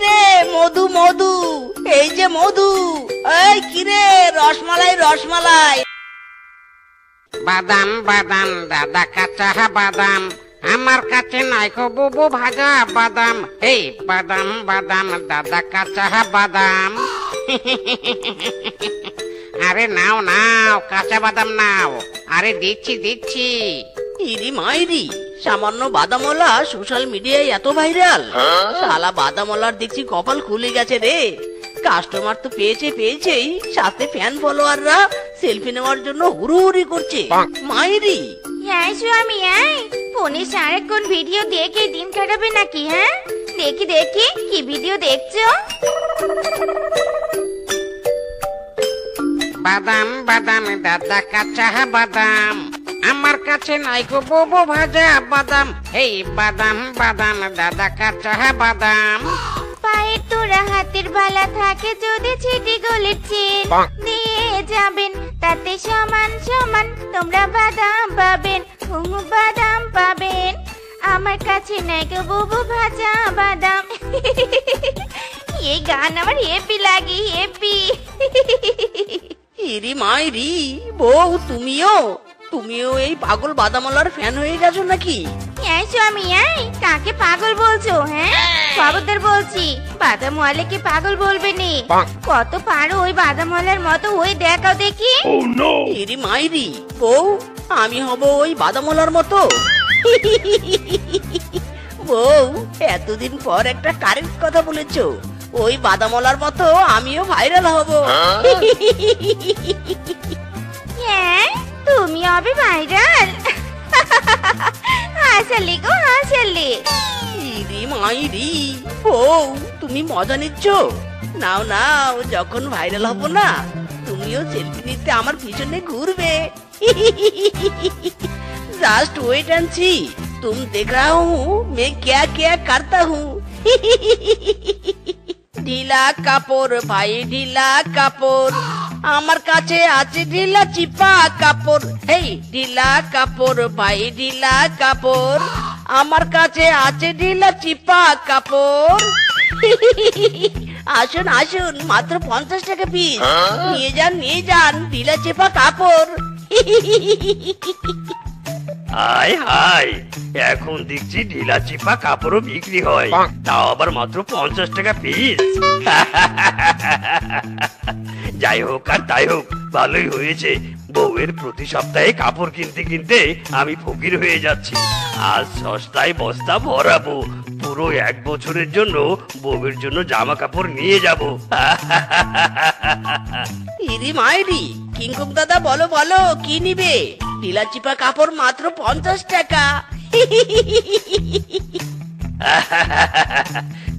কিরে মধু মধু, এই যে মধু, এই কিরে রসমালাই রসমালাই। বাদাম বাদাম দাদা কাঁচা বাদাম, আমার কাছে নাইকো বুবু ভাজা বাদাম। এই বাদাম বাদাম দাদা কাঁচা বাদাম। আরে নাও নাও কাঁচা বাদাম নাও। আরে দিচ্ছি দিচ্ছি। ইরি মাইরি, সামান্য বাদামওয়ালা সোশ্যাল মিডিয়ায় এত ভাইরাল। শালা বাদামওয়ালার দেখছি কপাল খুলে গেছে রে। কাস্টমার তো পেয়েছেই, সাথে ফ্যান ফলোয়াররা সেলফি নেওয়ার জন্য হুড়ুহুড়ি করছে। মাইরি হ্যাঁ স্বামী, ফোনে সারাক্ষণ ভিডিও দেখে দিন কাটাবে নাকি? হ্যাঁ দেখি দেখি কি ভিডিও দেখছো? বাদাম বাদাম দাদা কাঁচা বাদাম, আমার কাছে নাইকো বুবু ভাজা বাদাম। এই বাদাম বাদাম দাদা কাঁচা বাদাম। পায়ের তোরা হাতের বালা থাকে যদি ছিটি গলের চেন দিয়ে যাবেন, তাতে সমান সমান তোমরা বাদাম পাবেন, বাদাম পাবেন। আমার কাছে নাই গো বুবু ভাজা বাদাম। এই গান আমার হেপি লাগে, হেপি। ইরি মাইরি, বউ তুমিও এই পাগল বাদামওয়ালার ফ্যান হয়ে গেছো নাকি? হ্যাঁ স্বামী, কাকে পাগল বলছো? হ্যাঁ খবরদার বলছি, বাদামওয়ালাকে পাগল বলবে নি। কত পারো ওই বাদামওয়ালার মতো হয়ে দেখাও দেখি। ইরি মাইরি, বউ আমি হব ওই বাদামওয়ালার মতো? বউ এতদিন পর একটা কারেক্ট কথা বলেছো। ওই বাদামওয়ালার মতো আমিও ভাইরাল হব। হ্যাঁ তুমি হবে ভাইরাল। হাসালি গো হাসালি। ইরি মাইরি, বউ তুমি মজা নিচ্ছ? নাও নাও, যখন ভাইরাল হব না তুমিও সেলফি নিতে আমার পিছনে ঘুরবে। जस्ट वेट एंड सी, तुम देख रहा हूँ मैं क्या क्या करता हूँ। ঢিলা কাপড় ভাই ঢিলা কাপড়, আমার কাছে আছে ঢিলা চিপা কাপড়। হেই ঢিলা কাপড় ভাই ঢিলা কাপড়, আমার কাছে আছে ঢিলা চিপা কাপড়। আসুন আসুন, মাত্র 50 টাকা পিস। নিয়ে যান ঢিলা চিপা কাপড়। হাই হাই, এখন দেখছি ঢিলা চিপা কাপড়ও বিক্রি হয়, তাও আবার মাত্র 50 টাকা পিস। যাই হোক আর তাই হোক, ভালোই হয়েছে। বউয়ের প্রতি সপ্তাহে কাপড় কিনতে কিনতে আমি ফকির হয়ে যাচ্ছি। আজ সস্তায় বস্তা ভরাবো, পুরো 1 বছরের জন্য বউয়ের জন্য জামা কাপড় নিয়ে যাবো। ইরি মাইরি, কিংকং দাদা বলো বলো কি নিবে? ঢিলা চিপা কাপড় মাত্র 50 টাকা।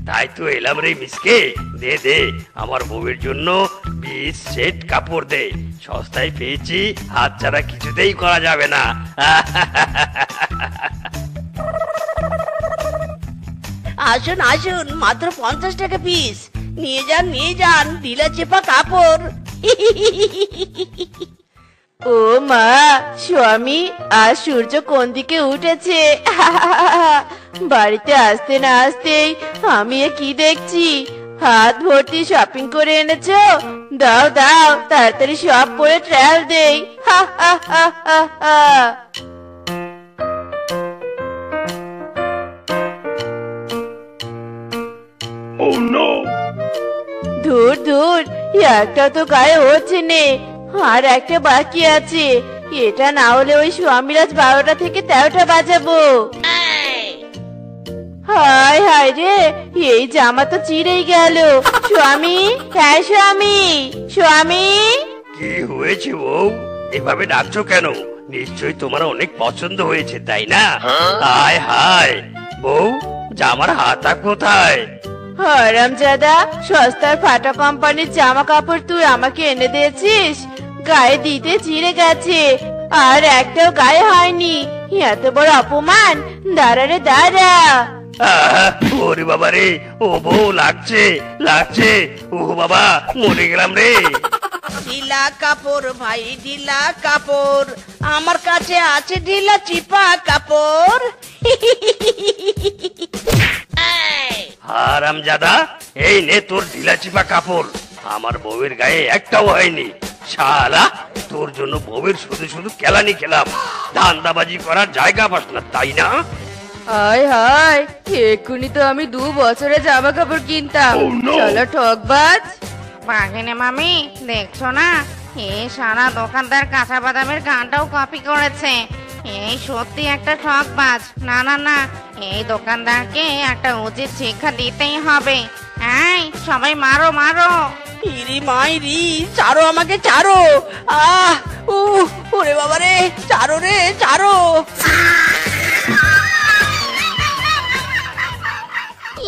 তাই তো এলাম রে মিসকে। দে দে, আমার বউয়ের জন্য 20 সেট কাপড় দে। সস্তায় পেয়েছি, হাত ছাড়া কিছুতেই করা যাবে না। আসুন আসুন, মাত্র 50 টাকা পিস। নিয়ে যান ঢিলা চিপা কাপড়। ও মা, স্বামী আজ সূর্য কোন দিকে উঠেছে? বাড়িতে আসতে না আসতেই আমি কি দেখছি, হাত ভর্তি শপিং করে এনেছো। দাও দাও, তাড়াতাড়ি সব পরে ট্রায়াল দেই। ধুর ধুর, একটা তো গায়ে হচ্ছে নে, আর একটা বাকি আছে। এটা না হলে ওই স্বামীরাজ 12টা থেকে 13টা বাজাবো। হায় হায় রে, এই জামা তো চিরেই গেল। স্বামী, হ্যাঁ স্বামী, স্বামী। কি হয়েছে বউ, এভাবে ডাকছো কেন? নিশ্চয়ই তোমার অনেক পছন্দ হয়েছে তাই না? হায় হায় বউ, জামার হাতা কোথায়? হারামজাদা, সস্তার ফাটা কোম্পানির জামা কাপড় তুই আমাকে এনে দিয়েছিস? গায়ে দিতে চিড়ে গেছে, আর একটাও গায়ে হয়নি। এত বড় অপমান! দাঁড়া রে দাঁড়া। ওরে বাবা রে, ও বউ লাগছে লাগছে, ও বাবা মরে গেলাম রে। ঢিলা কাপড় ভাই ঢিলা কাপড়, আমার কাছে আছে ঢিলা চিপা কাপড়। হারামজাদা, এই নে তোর ঢিলা চিপা কাপড়। আমার বউয়ের গায়ে একটাও হয়নি। শালা, তোর জন্য বউয়ের শুধু শুধু কেলানি খেলাম। ধান্দাবাজি করার জায়গা পাস না, তাই না? হায় হায়, এক্ষুনি তো আমি 2 বছরে জামা কাপড় কিনতাম। শালা ঠকবাজ। বাঘিনী মামি, দেখছো না, এই সারা দোকানদার কাঁচা বাদামের গানটাও কপি করেছে। এই সত্যি একটা ঠকবাজ। না না না, এই দোকানদারকে একটা উচিত শিক্ষা দিতেই হবে। এই সবাই মারো মারো। ইরি মাইরি, ছাড়ো আমাকে, ছাড়ো। আহ ওরে বাবা রে, ছাড়ো রে, ছাড়ো।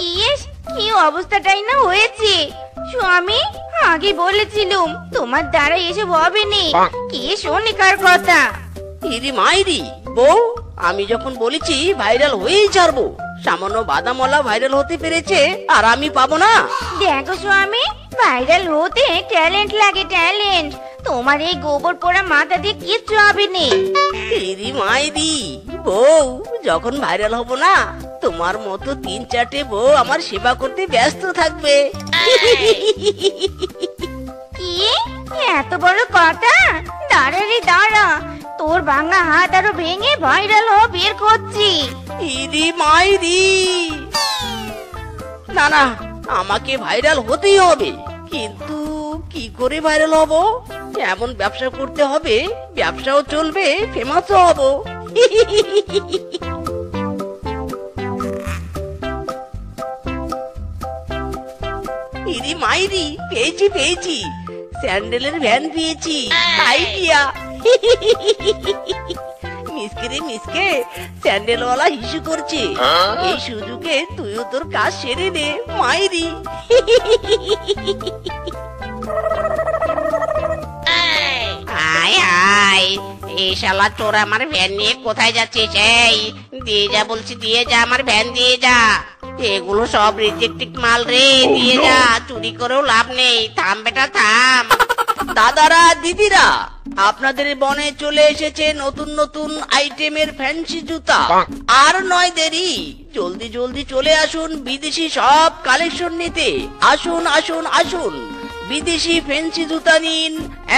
ইয়েস, কি অবস্থাটাই না হয়েছে। স্বামী, আগে বলেছিলুম তোমার দ্বারা এসব হবে নি। কি শোনি কার কথা? ইরি মাইরি, বউ, আমি যখন বলেছি ভাইরাল হয়েই ছাড়বো, সামান্য বাদামওয়ালা ভাইরাল হতে পেরেছে আর আমি পাবো না? দেখো স্বামী, ভাইরাল হতে ট্যালেন্ট লাগে, ট্যালেন্ট। তোমার এই গোবর পোড়া মাথা দিয়ে কিচ্ছু হবে নি। ইরি মাইরি, বউ, যখন ভাইরাল হব না, তোমার মতো 3-4টে বউ আমার সেবা করতে ব্যস্ত থাকবে। কি এত বড় কথা? দাঁড়া রে দাঁড়া, তোর ভাঙা হাত আরো ভেঙে ভাইরাল হওয়া বের করছি। ইরি মাইরি, না না, আমাকে ভাইরাল হতেই হবে। কিন্তু কি করে ভাইরাল হব? এমন ব্যবসা করতে হবে, ব্যবসাও চলবে, ফেমাসও হব। ইরি মাইরি, পেয়েছি পেয়েছি, স্যান্ডেলের ভ্যান পেয়েছি। আইডিয়া। মিসকে রে মিসকে, স্যান্ডেলওয়ালা হিসু করছে। এই সুযোগে তুইও তোর কাজ সেরে নে, মাইরি। আয় আয়, এই শালা চোর আমার ভ্যান নিয়ে কোথায় যাচ্ছিস? এই দিয়ে যা বলছি, দিয়ে যা, আমার ভ্যান দিয়ে যা। এগুলো সব রিজেক্টেড মাল রে, দিয়ে যা। চুরি করেও লাভ নেই, থাম বেটা থাম। দাদারা, দিদিরা, আপনাদের বনে চলে এসেছে নতুন নতুন আইটেমের ফ্যান্সি জুতা। আর নয় দেরি, জলদি জলদি চলে আসুন বিদেশি সব কালেকশন নিতে। আসুন আসুন আসুন, বিদেশি ফ্যান্সি জুতা নিন,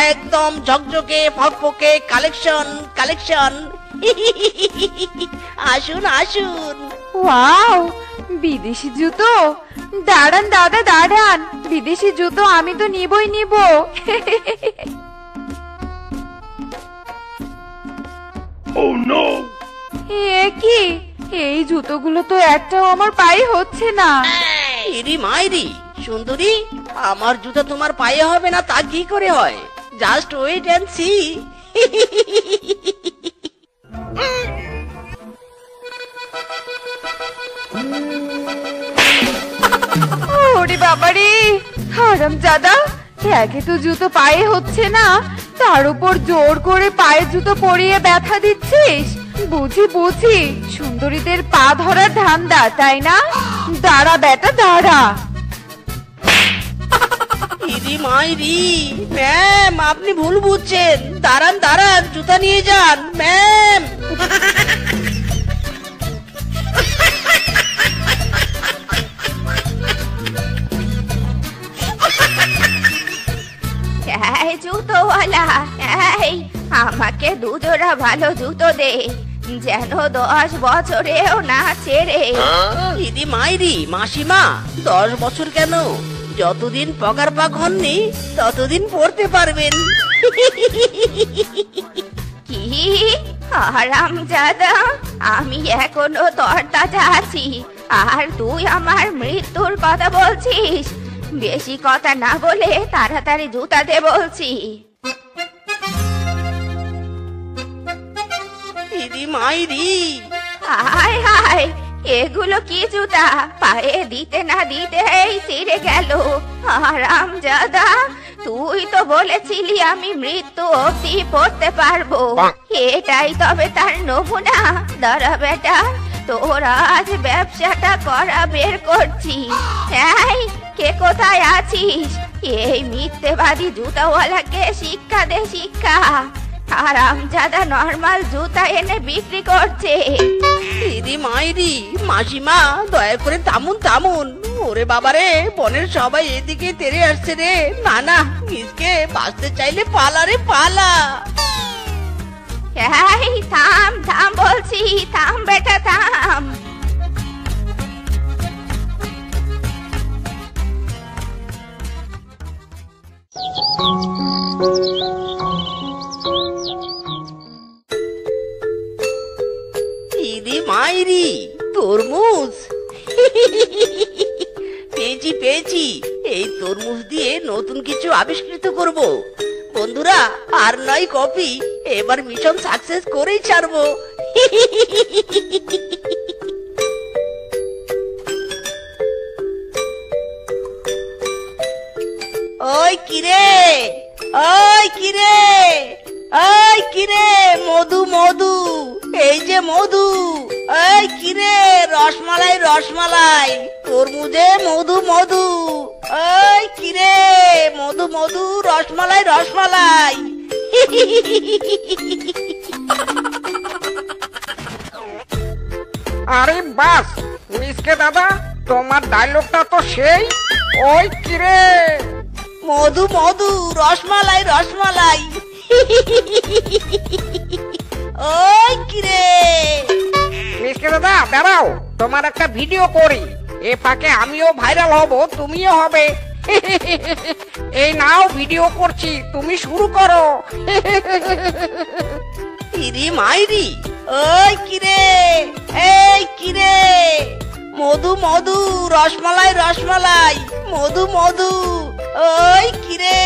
একদম ঝকঝকে ফকফকে কালেকশন কালেকশন। আসুন আসুন। ওয়াও, বিদেশি জুতো! দাঁড়ান দাদা, দাঁড়ান, বিদেশি জুতো আমি তো নিবই নিব। এ কি, এই জুতোগুলো তো একটাও আমার পায়ে হচ্ছে না। ইরি মাইরি, সুন্দরী, আমার জুতা তোমার পায়ে হবে না তা কি করে হয়? Just wait and see. ওরে বাবারে, হারামজাদা, একে তো জুতো পায়ে হচ্ছে না, তার উপর জোর করে পায়ে জুতো পরিয়ে ব্যথা দিচ্ছিস। বুঝি বুঝি, সুন্দরীদের পা ধরার ধান্দা, তাই না? দাঁড়া বেটা, দাঁড়া। ইরি মাইরি, ম্যাম, আপনি ভুল বুঝছেন। দাঁড়ান দাঁড়ান, জুতা নিয়ে যান, ম্যাম। এই জুতোওয়ালা, এই আমাকে 2 জোড়া ভালো জুতো দে, যেন 10 বছরেও না ছেড়ে। ইরি মাইরি, মাসিমা, 10 বছর কেন, যতদিন পগার পাক হননি ততদিন পড়তে পারবেন। কি হারামজাদা, আমি এখনো তরতাজা আছি, আর তুই আমার মৃত্যুর কথা বলছিস? বেশি কথা না বলে তাড়াতাড়ি জুতা দে বলছি। ইরি মাইরি, হায় হায়, এগুলো কি জুতা? পায়ে দিতে না দিতেই ছিঁড়ে গেল। হারামজাদা, তুই তো বলেছিলি আমি মৃত্যু অবধি পড়তে পারবো। এটাই তবে তার নমুনা? দাঁড়া বেটা, তোর আজ ব্যবসাটা করা বের করছি। এই, কে কোথায় আছিস? এই মিথ্যেবাদী জুতাওয়ালাকে শিক্ষা দে, শিক্ষা। হারামজাদা নরমাল জুতা এনে বিক্রি করছে। ইরি মাইরি, মাসিমা দয়া করে থামুন থামুন। ওরে বাবারে, বনের সবাই এদিকে তেড়ে আসছে রে। না না, মিসকে বাঁচতে চাইলে পালা রে পালা। এই থাম থাম বলছি, থাম বেটা থাম। ইরি মাইরি, তরমুজ। পেয়েছি পেয়েছি, এই তরমুজ দিয়ে নতুন কিছু আবিষ্কৃত করব। বন্ধুরা, আর নয় কপি, এবার মিশন সাকসেস করেই ছাড়বো। ওই কিরে, ওই কিরে, ওই কিরে, মধু মধু, এই যে মধু। এই কিরে, রসমালাই রসমালাই, তরমুজে মধু মধু। ওই কিরে, মধু মধু, রসমালাই রসমালাই। আরে বাস মিসকে দাদা, তোমার ডায়লগটা তো সেই। ওই কিরে, মধু মধু, রসমালাই রসমালাই। ওই কিরে। মিসকে দাদা দাঁড়াও, তোমার একটা ভিডিও করি। এ ফাঁকে আমিও ভাইরাল হব, তুমিও হবে। এই নাও ভিডিও করছি, তুমি শুরু করো। ইরি মাইরি, ওই কিরে, এই কিরে, মধু মধু, রসমালাই রসমালাই, মধু মধু। ওই কিরে,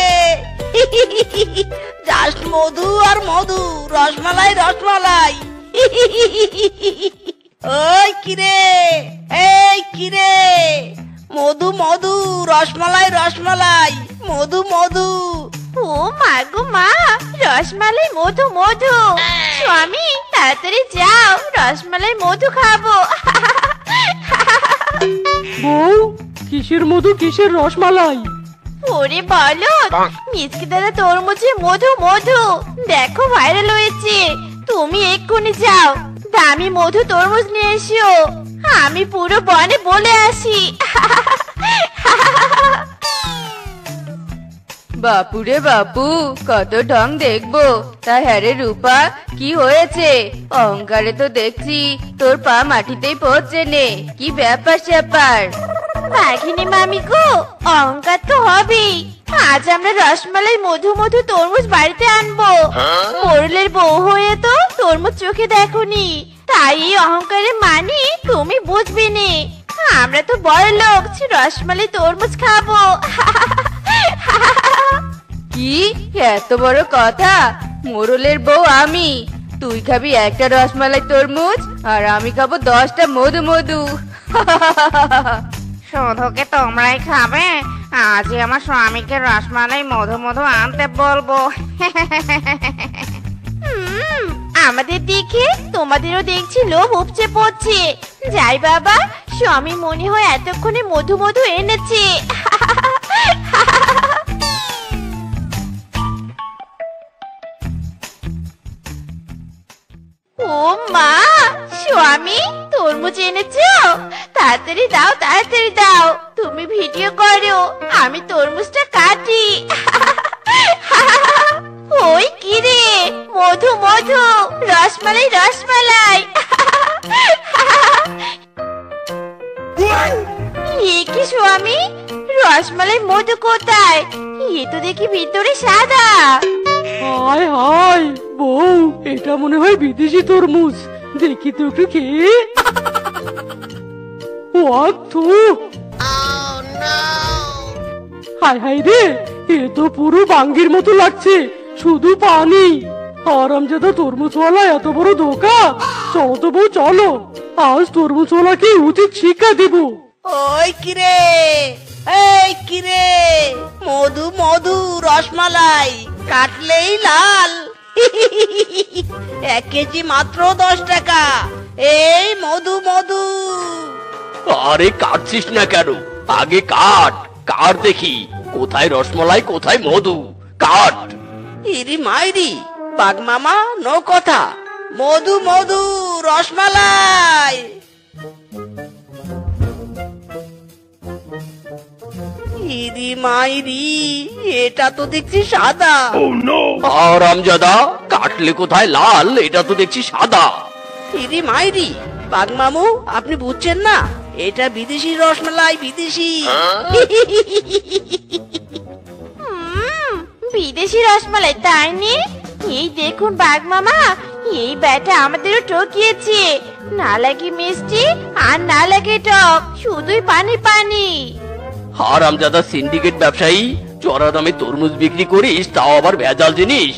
জাস্ট মধু আর মধু, রসমালাই রসমালাই। ওই কিরে, এই কিরে, মধু মধু, রসমালাই রসমালাই, মধু মধু। ও মা গো মা, রসমালাই মধু মধু। স্বামী তাড়াতাড়ি যাও, রসমালাই মধু খাবো। বউ, কিসের মধু কিসের রসমালাই? ওরে বলো, মিসকে দাদা তরমুজে মধু মধু, দেখো ভাইরাল হয়েছে। তুমি এক্ষুনি যাও, দামি মধু তরমুজ নিয়ে এসো। আমি পুরো বনে বলে আসি। বাপুরে বাপু, কত ঢং দেখবো। তা হ্যাঁ রে রূপা, কি হয়েছে? অহংকারে তো দেখছি তোর পা মাটিতেই পড়ছে নে। কি ব্যাপার স্যাপার? বাঘিনী মামি গো, অহংকার তো হবেই। আজ আমরা রসমালাই মধু মধু তরমুজ বাড়িতে আনবো। মোরলের বউ হয়ে তো তরমুজ চোখে দেখোনি, তাই এই অহংকারে মানি তুমি বুঝবে নে। আমরা তো বড় লোক, রসমালাই তরমুজ খাবো। কি এত বড় কথা? মোরলের বউ আমি, তুই খাবি একটা রসমালাই তরমুজ আর আমি খাবো 10টা মধু মধু। শুধু কি তোমরাই খাবে? আজই আমার স্বামীকে রসমালাই মধু মধু আনতে বলবো। আমাদের দেখে তোমাদেরও দেখছি লোভ উপচে পড়ছে। যাই বাবা, স্বামী মনে হয় এতক্ষণে মধু মধু এনেছে। ও মা, স্বামী তরমুজ এনেছো? তাড়াতাড়ি দাও, তাড়াতাড়ি দাও। তুমি ভিডিও করো, আমি তরমুজটা কাটি। ওই কিরে, মধু মধু, রসমালাই রসমালাই। এ কি স্বামী, রসমালাই মধু কোথায়? এ তো দেখি ভিতরে সাদা। হায় হায় বউ, এটা মনে হয় বিদেশি তরমুজ। দেখি তো একটু খেয়ে। থু, হায় হায় রে, এ তো পুরো বাঙ্গির মতো লাগছে, শুধু পানি। আরামজাদা তরমুজওয়ালা এত বড় ধোকা। চলো তো বউ চলো, আজ তরমুজওয়ালাকে উচিত শিক্ষা দিব। ওই কিরে, এই কিরে, মধু মধু, রসমালাই, কাটলেই লাল। 1 কেজি মাত্র 10 টাকা। এই মধু মধু। আরে কাটছিস না কেন? আগে কাট, কাট দেখি কোথায় রসমালাই কোথায় মধু, কাট। ইরি মাইরি, বাঘ মামা নো কথা, মধু মধু রসমালাই। ইদি মাইরি, এটা তো দেখছি সাদা। আরামজাদা, কাটলে কোথায় লাল, এটা তো দেখছি সাদা। ইদি মাইরি, বাঘ মামু আপনি বুঝছেন না, এটা বিদেশি রসমালাই, বিদেশি। বিদেশি রসমালাই তাই নি? এই দেখুন বাঘ মামা, এই ব্যাটা আমাদেরও ঠকিয়েছে। না লাগে মিষ্টি আর না লাগে টক, শুধুই পানি পানি। হারামজাদা সিন্ডিকেট ব্যবসায়ী, চড়া দামে তরমুজ বিক্রি করিস, তাও আবার ভেজাল জিনিস।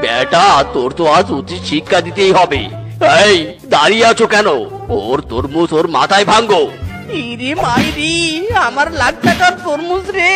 বেটা, তোর তো আজ উচিত শিক্ষা দিতেই হবে। এই দাঁড়িয়ে আছো কেন? ওর তরমুজ ওর মাথায় ভাঙ্গো। ইরি মাইরি, আমার লাখ টাকার তরমুজ রে।